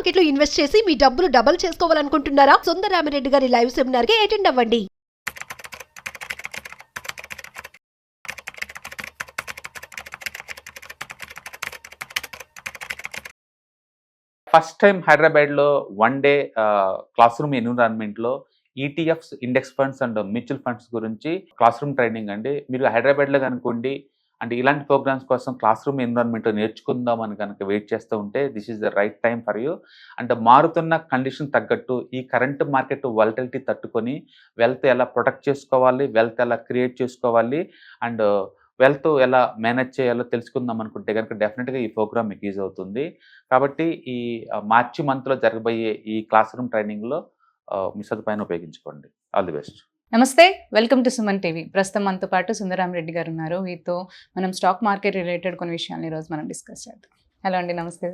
Market లో invest చేసి మీ డబ్బులు డబుల్ చేసుకోవాలనుకుంటున్నారా? సుందరరామిరెడ్డి గారి లైవ్ సెమినార్ కి అటెండ్ అవ్వండి. ఫస్ట్ టైం హైదరాబాద్లో వన్ డే క్లాస్ రూమ్ ఎన్విరాన్మెంట్లో ETFs, index funds and mutual funds గురించి క్లాస్ రూమ్ ట్రైనింగ్ అండి. మీరు హైదరాబాద్లో కనుకోండి అంటే ఇలాంటి ప్రోగ్రామ్స్ కోసం క్లాస్ రూమ్ ఎన్విరాన్మెంట్లో నేర్చుకుందాం అని కనుక వెయిట్ చేస్తూ ఉంటే this is the right time for you. అంటే మారుతున్న కండిషన్ తగ్గట్టు ఈ కరెంట్ మార్కెట్ వాలటిలిటీ తట్టుకొని వెల్త్ ఎలా ప్రొటెక్ట్ చేసుకోవాలి, వెల్త్ ఎలా క్రియేట్ చేసుకోవాలి అండ్ వెల్త్ ఎలా మేనేజ్ చేయాలో తెలుసుకుందాం అనుకుంటే కనుక డెఫినెట్గా ఈ ప్రోగ్రామ్ మీకు యూజ్ అవుతుంది. కాబట్టి ఈ మార్చి మంత్లో జరగబోయే ఈ క్లాస్ రూమ్ ట్రైనింగ్లో మీ సదుపాయాన్ని ఉపయోగించుకోండి. All the best. నమస్తే, వెల్కమ్ టు సుమన్ టీవీ. ప్రస్తుతం మనతో పాటు సుందరరామిరెడ్డి గారు ఉన్నారు. వీరితో మనం స్టాక్ మార్కెట్ రిలేటెడ్ కొన్ని విషయాలు ఈరోజు మనం డిస్కస్ చేద్దాం. హలో అండి, నమస్తే.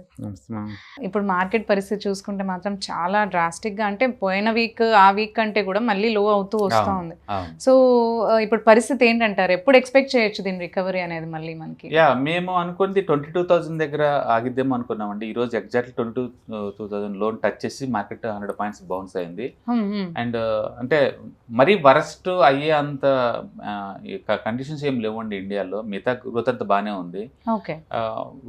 ఇప్పుడు మార్కెట్ పరిస్థితి చూసుకుంటే మాత్రం చాలా డ్రాస్టిక్గా, అంటే పోయిన వీక్ ఆ వీక్ కంటే కూడా మళ్ళీ లో అవుతూ వస్తూ ఉంది. సో ఇప్పుడు పరిస్థితి ఏంటంటారు? ఎప్పుడు ఎక్స్పెక్ట్ చేయొచ్చు దీని రికవరీ అనేది మళ్ళీ మనకి? మేము అనుకుంది 22,000 దగ్గర ఆగిద్దాం అనుకున్నామండి. ఈ రోజు ఎగ్జాక్ట్లీ 22,000 లోన్ టచ్ చేసి మార్కెట్ 100 పాయింట్స్ బౌన్స్ అయింది. అండ్ అంటే మరీ వరస్ట్ అయ్యే అంత కండిషన్స్ ఏం లేవండి ఇండియాలో. మిగతా గ్రోత్ అంతా బాగానే ఉంది.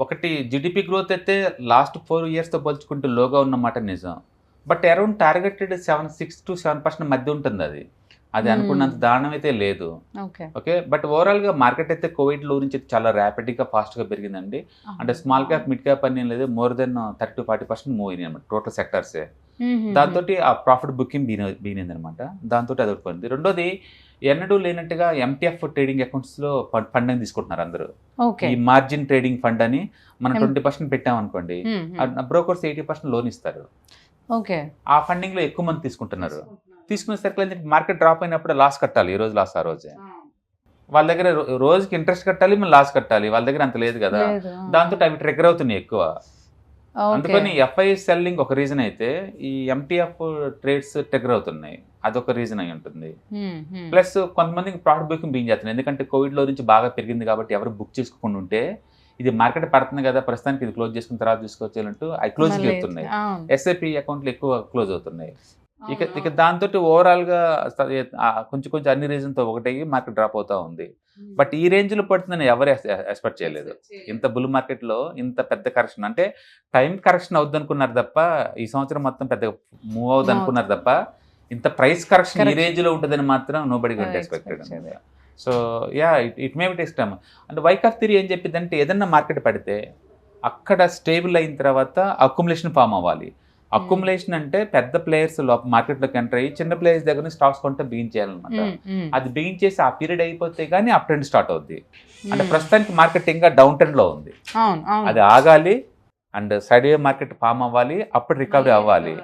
ఒకటి జీడిపి గ్రోత్ అయితే లాస్ట్ 4 yearsతో పోల్చుకుంటూ లోగా ఉన్నమాట నిజం. బట్ అరౌండ్ టార్గెటెడ్ 6 to 7% మధ్య ఉంటుంది. అది అనుకున్నంత దారుణం అయితే లేదు. ఓకే, బట్ ఓవరాల్గా మార్కెట్ అయితే కోవిడ్లో నుంచి చాలా ర్యాపిడ్గా ఫాస్ట్గా పెరిగిందండి. అంటే స్మాల్ క్యాప్, మిడ్ క్యాప్ అని లేదు, మోర్ దెన్ 30-40% మూవ్ అయినాయి అనమాట టోటల్ సెక్టర్సే. దాంతో ఆ ప్రాఫిట్ బుకింగ్ బీనింది అనమాట. దాంతో అది పోయింది. రెండోది, ఎన్నడూ లేనట్టుగా ఎంటీఎఫ్ ట్రేడింగ్ అకౌంట్స్లో ఫండింగ్ తీసుకుంటున్నారు అందరూ. ఈ మార్జిన్ ట్రేడింగ్ ఫండ్ అని మనం 20% పెట్టామనుకోండి, బ్రోకర్స్ 80% లోన్ ఇస్తారు. ఆ ఫండింగ్ లో ఎక్కువ మంది తీసుకుంటున్నారు. తీసుకునేసరికి మార్కెట్ డ్రాప్ అయినప్పుడు లాస్ కట్టాలి. ఈ రోజు లాస్ ఆ రోజే. వాళ్ళ దగ్గర రోజుకి ఇంట్రెస్ట్ కట్టాలి, మనం లాస్ కట్టాలి. వాళ్ళ దగ్గర అంత లేదు కదా. దాంతో అవి ట్రిగ్గర్ అవుతున్నాయి ఎక్కువ. అందుకని ఎఫ్ఐ సెల్లింగ్ ఒక రీజన్ అయితే ఈ ఎంటీఎఫ్ ట్రేడ్స్ ట్రిగ్గర్ అవుతున్నాయి, అదొక రీజన్ అయి ఉంటుంది. ప్లస్ కొంతమందికి ప్రాఫిట్ బుకింగ్ బీన్ చేస్తున్నాయి. ఎందుకంటే కోవిడ్ లో నుంచి బాగా పెరిగింది కాబట్టి ఎవరు బుక్ చేసుకోకుండా ఉంటే ఇది మార్కెట్ పడుతుంది కదా, ప్రస్తుతానికి ఇది క్లోజ్ చేసుకున్న తర్వాత తీసుకోవచ్చు అంటూ అవి క్లోజ్కి వెళ్తున్నాయి. ఎస్ఐపి అకౌంట్లు ఎక్కువ క్లోజ్ అవుతున్నాయి. ఇక దాంతో ఓవరాల్గా కొంచెం అన్ని రీజన్తో ఒకటయ్యి మార్కెట్ డ్రాప్ అవుతా ఉంది. బట్ ఈ రేంజ్లో పడుతుందని ఎవరు ఎక్స్పెక్ట్ చేయలేదు. ఇంత బుల్ మార్కెట్లో ఇంత పెద్ద కరెక్షన్, అంటే టైం కరెక్షన్ అవుద్ది అనుకున్నారు తప్ప, ఈ సంవత్సరం మొత్తం పెద్ద మూవ్ అవుద్ది అనుకున్నారు తప్ప, ఇంత ప్రైస్ కరెక్షన్ ఈ రేంజ్లో ఉంటుందని మాత్రం nobody got expected. So it may be take time. అంటే వైక్ ఆఫ్ థియరీ ఏం చెప్పిందంటే, ఏదన్నా మార్కెట్ పడితే అక్కడ స్టేబుల్ అయిన తర్వాత అక్యుములేషన్ ఫామ్ అవ్వాలి. అక్యుములేషన్ అంటే పెద్ద ప్లేయర్స్ మార్కెట్లోకి ఎంటర్ అయ్యి చిన్న ప్లేయర్స్ దగ్గర స్టాక్స్ కొంటే బిగిన్ చేయాలన్నమాట. అది బిగిన్ చేసి ఆ పీరియడ్ అయిపోతే కానీ అప్ ట్రెండ్ స్టార్ట్ అవుద్ది. అంటే ప్రస్తుతానికి మార్కెట్ ఇంకా డౌన్ ట్రెండ్ లో ఉంది. అది ఆగాలి and side way market form అవ్వాలి, అప్పుడు రికవరీ అవ్వాలి.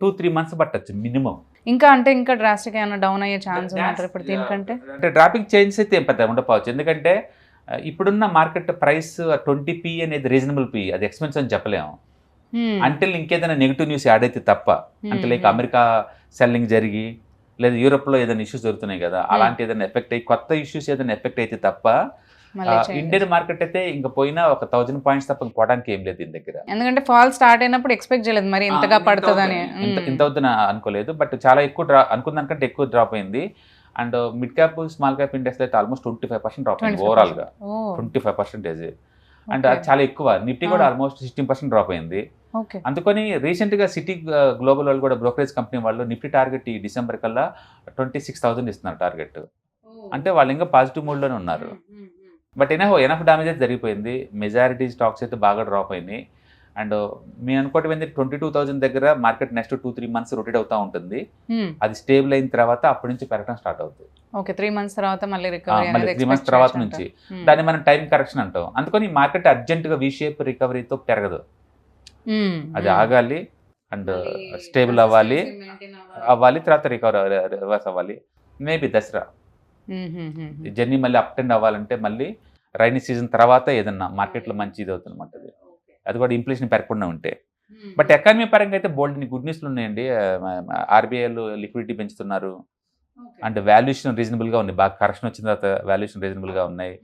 2-3 months పట్టచ్చు మినిమం. ఇంకా డ్రాస్టిక్ ఏమైనా డౌన్ అయ్యే ఛాన్స్ ఉందంటారు ఇప్పుడు దీనికంటే? అంటే డ్రాపింగ్ చేంజెస్ అయితే ఏం పెద్ద ఉండకపోవచ్చు. ఎందుకంటే ఇప్పుడున్న మార్కెట్ ప్రైస్ 20p అనేది రీజనబుల్ పి, అది ఎక్స్పెన్సివ్ అని చెప్పలేము. అంటే ఇంకేదైనా నెగిటివ్ న్యూస్ యాడ్ అయితే తప్ప, అంటే లైక్ అమెరికా సెల్లింగ్ జరిగి లేదా యూరోప్లో ఏదైనా ఇష్యూస్ జరుగుతున్నాయి కదా, అలాంటి ఏదైనా ఎఫెక్ట్ అయ్యి కొత్త ఇష్యూస్ ఏదైనా ఎఫెక్ట్ అయితే తప్ప ఇండియన్ మార్కెట్ అయితే ఇంకా పోయినా ఒక 1000 points తప్ప పోవడానికి ఏం లేదు దీని దగ్గర. ఎందుకంటే ఫాల్ స్టార్ట్ అయినప్పుడు ఎక్స్పెక్ట్ చేయలేదు మరి ఇంతగా పడుతుందని, ఇంత అవుతుంది అనుకోలేదు. బట్ చాలా ఎక్కువ అనుకున్న దానికంటే ఎక్కువ డ్రాప్ అయింది. And mid cap, small cap index అయితే ఆల్మోస్ట్ 25% డ్రాప్ అయింది ఓవరాల్ గా. 25%. అండ్ అది చాలా ఎక్కువ. నిఫ్టీ కూడా ఆల్మోస్ట్ 16% డ్రాప్ అయింది. అందుకని రీసెంట్ గా సిటీ గ్లోబల్ వాళ్ళు కూడా, బ్రోకరేజ్ కంపెనీ వాళ్ళు నిఫ్టీ టార్గెట్ ఈ డిసెంబర్ కల్లా 26,000 ఇస్తున్నారు టార్గెట్. అంటే వాళ్ళు ఇంకా పాజిటివ్ మూడ్ లోనే ఉన్నారు. బట్ ఎనఫ్ డ్యామేజ్ అయితే జరిగిపోయింది. మెజారిటీ స్టాక్స్ అయితే బాగా డ్రాప్ అయినాయి. అండ్ మేము అనుకోవటం ఏంటి, 22,000 దగ్గర మార్కెట్ నెక్స్ట్ 2-3 months రొటేట్ అవుతా ఉంటుంది. అది స్టేబుల్ అయిన తర్వాత అప్పటి నుంచి పెరగడం స్టార్ట్ అవుతుంది. 3 months తర్వాత మళ్ళీ 3 months తర్వాత నుంచి దాన్ని మనం టైం కరెక్షన్ అంటాం. అందుకని మార్కెట్ అర్జెంట్ గా వి షేప్ రికవరీతో పెరగదు. అది ఆగాలి అండ్ స్టేబుల్ అవ్వాలి, తర్వాత రివర్స్ అవ్వాలి. మేబీ దసరా జర్నీ మళ్ళీ అప్ ట్రెండ్ అవ్వాలంటే మళ్ళీ రైనీ సీజన్ తర్వాత ఏదన్నా మార్కెట్లో మంచి ఇది అవుతుంది అనమాట. అది కూడా ఇన్ఫ్లేషన్ పెరగకుండా ఉంటే. బట్ ఎకానమీ పరంగా అయితే బోల్డ్ గుడ్ న్యూస్లు ఉన్నాయండి. ఆర్బీఐలు లిక్విడిటీ పెంచుతున్నారు. అంటే వాల్యుయేషన్ రీజనబుల్ గా ఉన్నాయి, బాగా కరెక్షన్ వచ్చిన తర్వాత వాల్యుయేషన్ రీజనబుల్ గా ఉన్నాయి.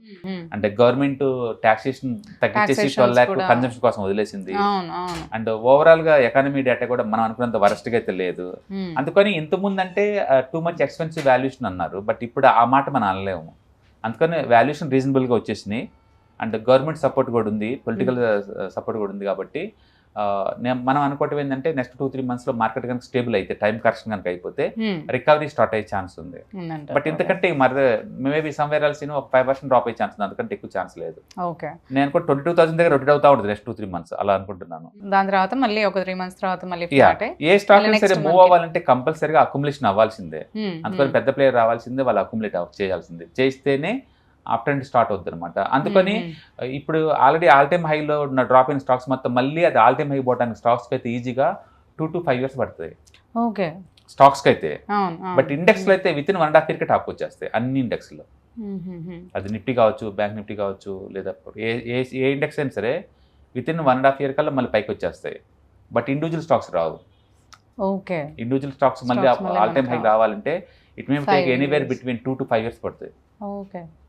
అంటే గవర్నమెంట్ టాక్సేషన్ తగ్గించేసి 12 lakh కన్జంప్షన్ కోసం వదిలేసింది. అండ్ ఓవరాల్ గా ఎకానమీ డేటా కూడా మనం అనుకున్నంత వరస్ట్ గా అయితే లేదు. అందుకని ఇంతకుముందు అంటే టూ మచ్ ఎక్స్పెన్సివ్ వాల్యుయేషన్ అన్నారు, బట్ ఇప్పుడు ఆ మాట మనం అనలేము. అందుకని వాల్యుయేషన్ రీజనబుల్ గా వచ్చేసినాయి. అండ్ గవర్నమెంట్ సపోర్ట్ కూడా ఉంది, పొలిటికల్ సపోర్ట్ కూడా ఉంది. కాబట్టి మనం అనుకోవటం ఏంటంటే నెక్స్ట్ 2-3 months లో మార్కెట్ కనుక స్టేబుల్ అయితే, టైం కరెక్షన్ కనుక అయిపోతే రికవరీ స్టార్ట్ అయ్యే ఛాన్స్ ఉంది. బట్ ఇంతకంటే మరి మేబీ సమ్వేర్ ఎల్స్ ఒక 5% డ్రాప్ అయ్యే ఛాన్స్ ఉంది, అందుకంటే ఎక్కువ ఛాన్స్ లేదు. నేను అనుకో 22,000 దగ్గర రొటేట్ అవుతా ఉంటుంది నెక్స్ట్ 2-3 months అలా అనుకుంటున్నాను. దాని తర్వాత మళ్ళీ ఒక 3 months తర్వాత మళ్ళీ ఏ స్టాక్ సరే మూవ్ అవ్వాలంటే కంపల్సరీగా అక్యుములేషన్ అవ్వాల్సిందే. అందుకని పెద్ద ప్లేయర్ రావాల్సిందే, వాళ్ళు అక్యుములేట్ చేయాల్సిందే, చేస్తేనే అప్ ట్రెండ్ స్టార్ట్ అవుతుంది అనమాట. అందుకని ఇప్పుడు ఆల్రెడీ ఆల్ టైమ్ హైలో ఉన్న డ్రాప్ అయిన స్టాక్స్ మొత్తం మళ్ళీ అది ఆల్ టైమ్ హై పోవడానికి స్టాక్స్కి అయితే ఈజీగా 2 to 5 years పడుతుంది స్టాక్స్కి అయితే. బట్ ఇండెక్స్లో అయితే విత్ ఇన్ 1.5 year టాప్ వచ్చేస్తాయి అన్ని ఇండెక్స్లో. అది నిఫ్టీ కావచ్చు, బ్యాంక్ నిఫ్టీ కావచ్చు, లేదా ఏ ఇండెక్స్ అయినా సరే విత్ ఇన్ 1.5 year కల్లా మళ్ళీ పైకి వచ్చేస్తాయి. But individual stocks Rao. Individual stocks మళ్ళీ ఆల్ టైమ్ హై రావాలంటే it may take anywhere between 2 to 5 years పడుతుంది.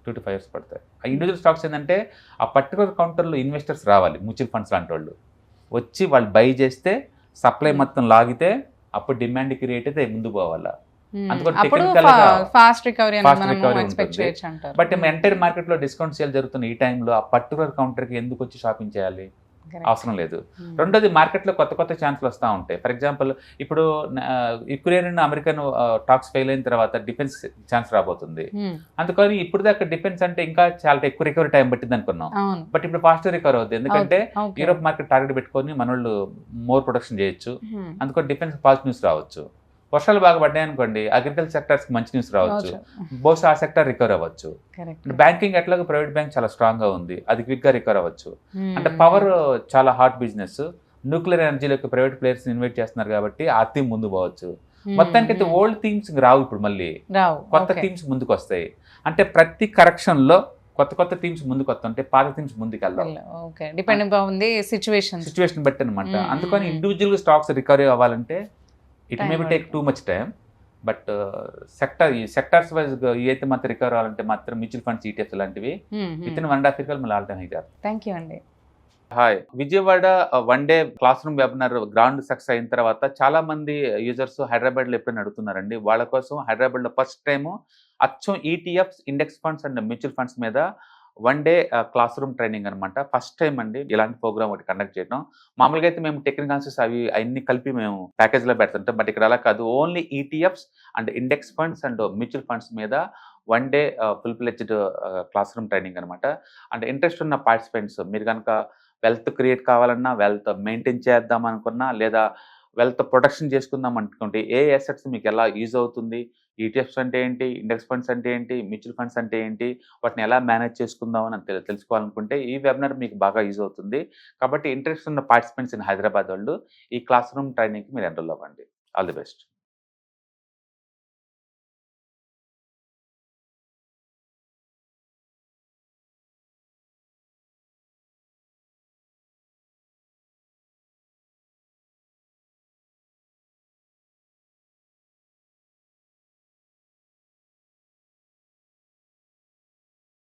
2 to 5 years పడతాయి. ఆ ఇండివిజువల్ స్టాక్స్ ఏంటంటే ఆ పర్టికులర్ కౌంటర్లో ఇన్వెస్టర్స్ రావాలి, మ్యూచువల్ ఫండ్స్ లాంటి వాళ్ళు వచ్చి వాళ్ళు బై చేస్తే సప్లై మొత్తం లాగితే అప్పుడు డిమాండ్ క్రియేట్ అయితే ముందు పోవాలా. Fast recovery but entire market లో డిస్కౌంట్ సేల్ జరుగుతున్న ఈ టైంలో ఆ పర్టికులర్ కౌంటర్ కి ఎందుకు వచ్చి షాపింగ్ చేయాలి? అవసరం లేదు. రెండోది మార్కెట్లో కొత్త కొత్త ఛాన్స్లు వస్తూ ఉంటాయి. ఫర్ ఎగ్జాంపుల్ ఇప్పుడు Ukraine and American talks fail అయిన తర్వాత డిఫెన్స్ ఛాన్స్ రాబోతుంది. అందుకని ఇప్పుడు దాకా డిఫెన్స్ అంటే ఇంకా చాలా ఎక్కువ రికవరీ టైం పట్టింది అనుకున్నాం, బట్ ఇప్పుడు ఫాస్ట్ రికవర్ అవుతుంది. ఎందుకంటే యూరోప్ మార్కెట్ టార్గెట్ పెట్టుకొని మన వాళ్ళు మోర్ ప్రొడక్షన్ చేయొచ్చు. అందుకని డిఫెన్స్ పాజిటివ్ న్యూస్ రావచ్చు. వర్షాలు బాగా పడ్డాయి అనుకోండి, అగ్రికల్చర్ సెక్టర్స్ మంచి న్యూస్ రావచ్చు, బహుశా ఆ సెక్టర్ రికవర్ అవ్వచ్చు. బ్యాంకింగ్ ఎట్లాగో ప్రైవేట్ బ్యాంక్ చాలా స్ట్రాంగ్ గా ఉంది, అది క్విక్ గా రికవర్ అవ్వచ్చు. అంటే పవర్ చాలా హాట్ బిజినెస్, న్యూక్లియర్ ఎనర్జీలోకి ప్రైవేట్ ప్లేయర్స్ ఇన్వైట్ చేస్తున్నారు కాబట్టి ఆ థీమ్ ముందు పోవచ్చు. మొత్తానికి అయితే ఓల్డ్ థీమ్స్ రావు, ఇప్పుడు మళ్ళీ కొత్త థీమ్స్ ముందుకు వస్తాయి. అంటే ప్రతి కరెక్షన్ లో కొత్త కొత్త థీమ్స్ ముందుకు వస్తుంటే పాత థీమ్స్ ముందుకు వెళ్దాం, సిచ్యువేషన్ బట్టి అనమాట. అందుకని ఇండివిజువల్ స్టాక్స్ రికవరీ అవ్వాలంటే it may be take too much time. But sectors wise అయితే మాత్రం రికవర్ అవ్వాలంటే మాత్రం మ్యూచువల్ ఫండ్స్, ఈటీఎఫ్స్ లాంటివి విత్ ఇన్ 1.5 year మళ్ళీ all time high. Thank you అండి. Hi, Vijayawada 1 day classroom webinar ground success అయిన తర్వాత చాలా మంది యూజర్స్ హైదరాబాద్లో ఎప్పుడైనా అడుగుతున్నారండి. వాళ్ళ కోసం హైదరాబాద్లో ఫస్ట్ టైం అచ్చం ETFs, index funds and mutual funds మీద 1 day క్లాస్ రూమ్ ట్రైనింగ్ అనమాట. ఫస్ట్ టైం అండి ఇలాంటి ప్రోగ్రామ్ ఒకటి కండక్ట్ చేయడం. మామూలుగా అయితే మేము టెక్నికల్ ఆన్సర్స్ అవి అన్ని కలిపి మేము ప్యాకేజ్లో పెడుతుంటాం, బట్ ఇక్కడ అలా కాదు. Only ETFs and index funds and mutual funds మీద 1 day full fledged class room training అనమాట. అంటే ఇంట్రెస్ట్ ఉన్న పార్టిసిపెంట్స్, మీరు కనుక వెల్త్ క్రియేట్ కావాలన్నా, వెల్త్ మెయింటైన్ చేద్దాం అనుకున్నా, లేదా వెల్త్ ప్రొటెక్షన్ చేసుకుందాం అనుకుంటే ఏ అసెట్స్ మీకు ఎలా యూజ్ అవుతుంది, ఈటీఎఫ్స్ అంటే ఏంటి, ఇండెక్స్ ఫండ్స్ అంటే ఏంటి, మ్యూచువల్ ఫండ్స్ అంటే ఏంటి, వాటిని ఎలా మేనేజ్ చేసుకుందాం అని తెలుసుకోవాలనుకుంటే ఈ వెబినార్ మీకు బాగా యూజ్ అవుతుంది. కాబట్టి ఇంట్రెస్ట్ ఉన్న పార్టిసిపెంట్స్ ఇన్ హైదరాబాద్ వాళ్ళు ఈ క్లాస్ రూమ్ ట్రైనింగ్కి మీరు ఎన్రోల్ అవ్వండి. All the best.